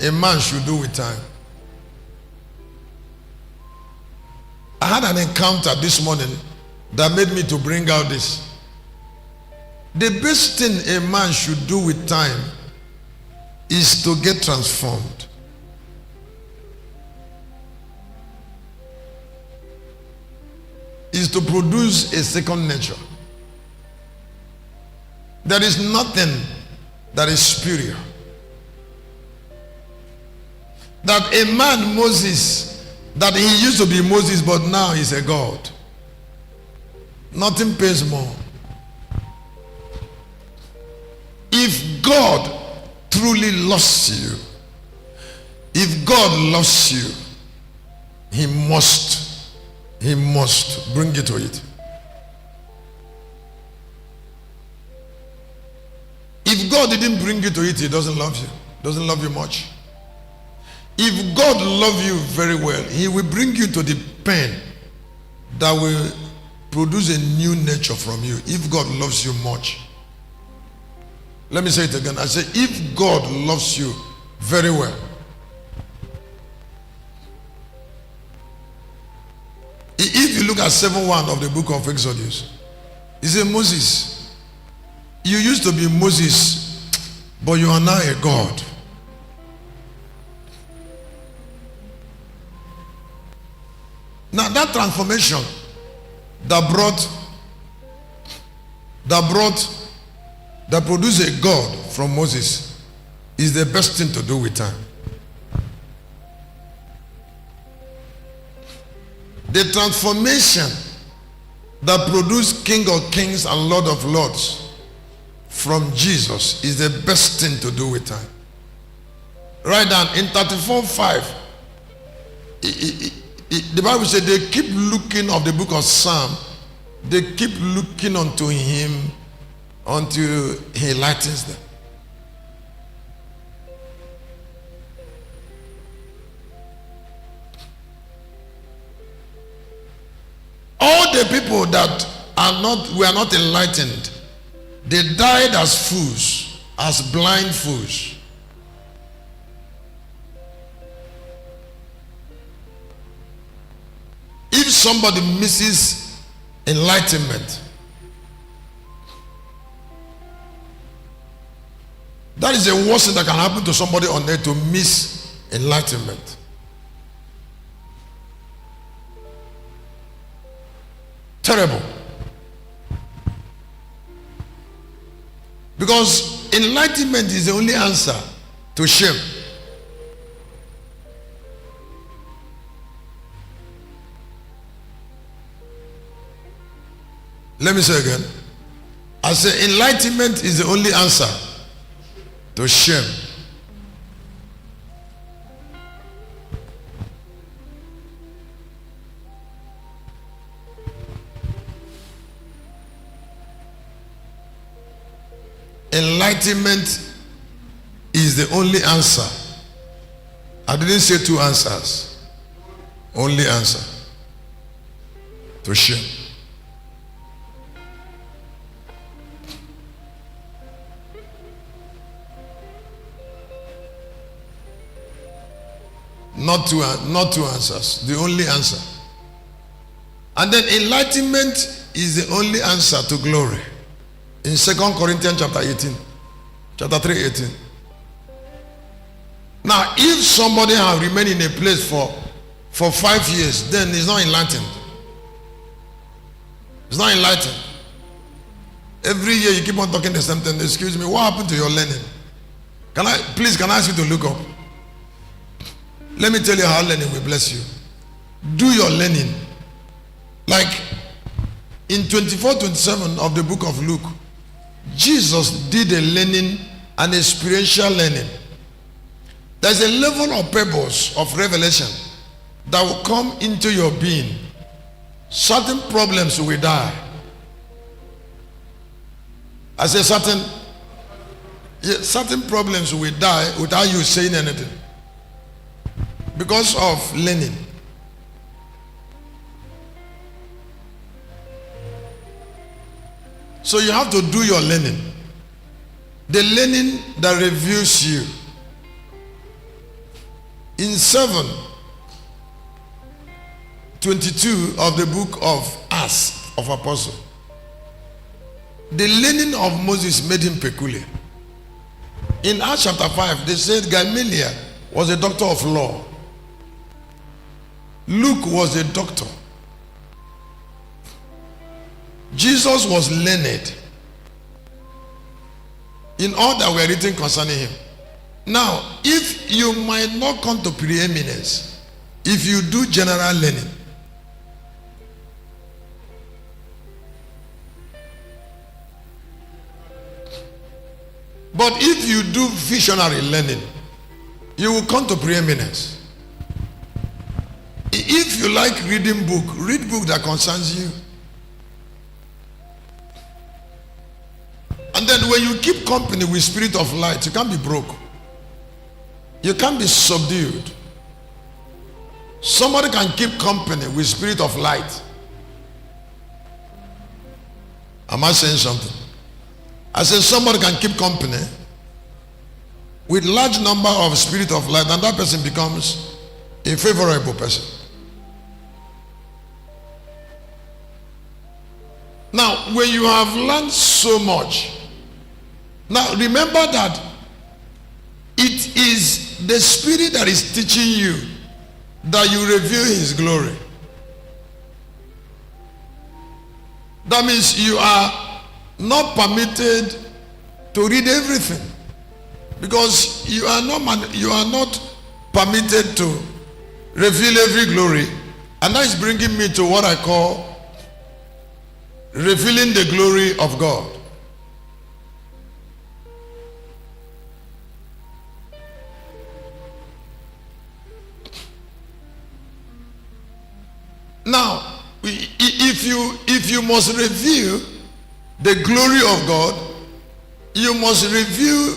a man should do with time. I had an encounter this morning that made me to bring out this. The best thing a man should do with time is to get transformed. Is to produce a second nature. There is nothing that is superior. That a man, Moses, that he used to be Moses, but now he's a God. Nothing pays more. If God truly loves you, if God loves you, he must bring you to it. If God didn't bring you to it, he doesn't love you. Doesn't love you much. If God loves you very well, he will bring you to the pen that will produce a new nature from you. If God loves you much. Let me say it again. I say, if God loves you very well, if you look at 7:1 of the book of Exodus, he said, Moses, you used to be Moses, but you are now a God. Now that transformation that produced a God from Moses is the best thing to do with time. The transformation that produced King of Kings and Lord of Lords from Jesus is the best thing to do with time. Write down in 34:5. The Bible said they keep looking of the book of Psalm. They keep looking unto him until he lightens them. All the people that were not enlightened, they died as fools, as blind fools. If somebody misses enlightenment, that is the worst thing that can happen to somebody on earth, to miss enlightenment. Terrible. Because enlightenment is the only answer to shame. Let me say again. I say enlightenment is the only answer to shame. Enlightenment is the only answer. I didn't say two answers. Only answer to shame. Not two answers. The only answer. And then enlightenment is the only answer to glory. In 2 Corinthians chapter 3:18. Now, if somebody has remained in a place for 5 years, then he's not enlightened. He's not enlightened. Every year you keep on talking the same thing. Excuse me, what happened to your learning? Can I ask you to look up? Let me tell you how learning will bless you. Do your learning. Like in 24:27 of the book of Luke, Jesus did a learning, an experiential learning. There's a level of purpose of revelation that will come into your being. Certain problems will die. I say certain problems will die without you saying anything. Because of learning. So you have to do your learning. The learning that reveals you. In 7:22 of the book of Acts of Apostles, the learning of Moses made him peculiar. In Acts chapter 5, they said Gamaliel was a doctor of law. Luke was a doctor. Jesus was learned in all that were written concerning him. Now, if you might not come to preeminence, if you do general learning, but if you do visionary learning, you will come to preeminence. If you like reading book, read book that concerns you. And then when you keep company with spirit of light, you can't be broke. You can't be subdued. Somebody can keep company with spirit of light. Am I saying something? I said somebody can keep company with large number of spirit of light, and that person becomes a favorable person. Now, when you have learned so much, now remember that it is the spirit that is teaching you that you reveal his glory. That means you are not permitted to read everything, because you are not permitted to reveal every glory. And that is bringing me to what I call revealing the glory of God. Now, if you must reveal the glory of God, you must reveal.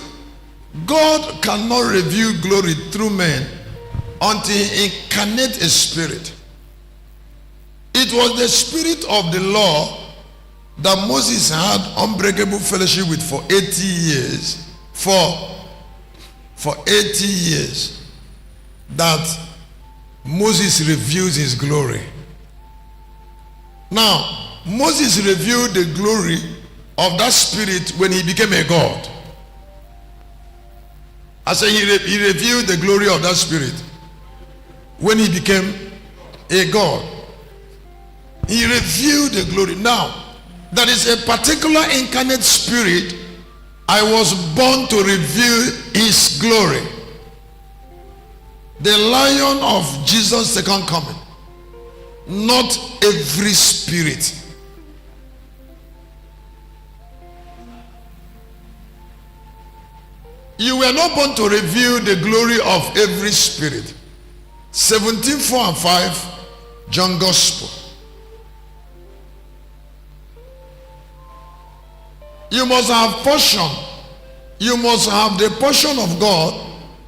God cannot reveal glory through men until he incarnate a spirit. It was the spirit of the law that Moses had unbreakable fellowship with for 80 years. For 80 years that Moses reveals his glory. Now, Moses revealed the glory of that spirit when he became a God. I say he revealed the glory of that spirit when he became a God. He revealed the glory. Now, there is a particular incarnate spirit. I was born to reveal his glory. The Lion of Jesus' second coming. Not every spirit. You were not born to reveal the glory of every spirit. 17:4 and 5, John Gospel. You must have portion. You must have the portion of God,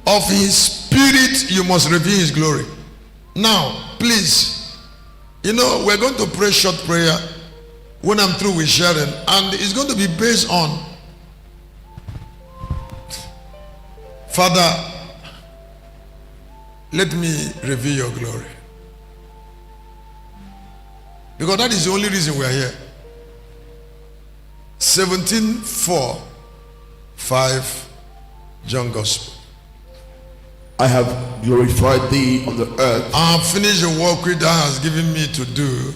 of his spirit. You must reveal his glory. Now, please, we're going to pray short prayer when I'm through with sharing, and it's going to be based on, Father, let me reveal your glory. Because that is the only reason we are here. 17:4, 5, John Gospel. I have glorified thee on the earth. I have finished the work which thou hast given me to do.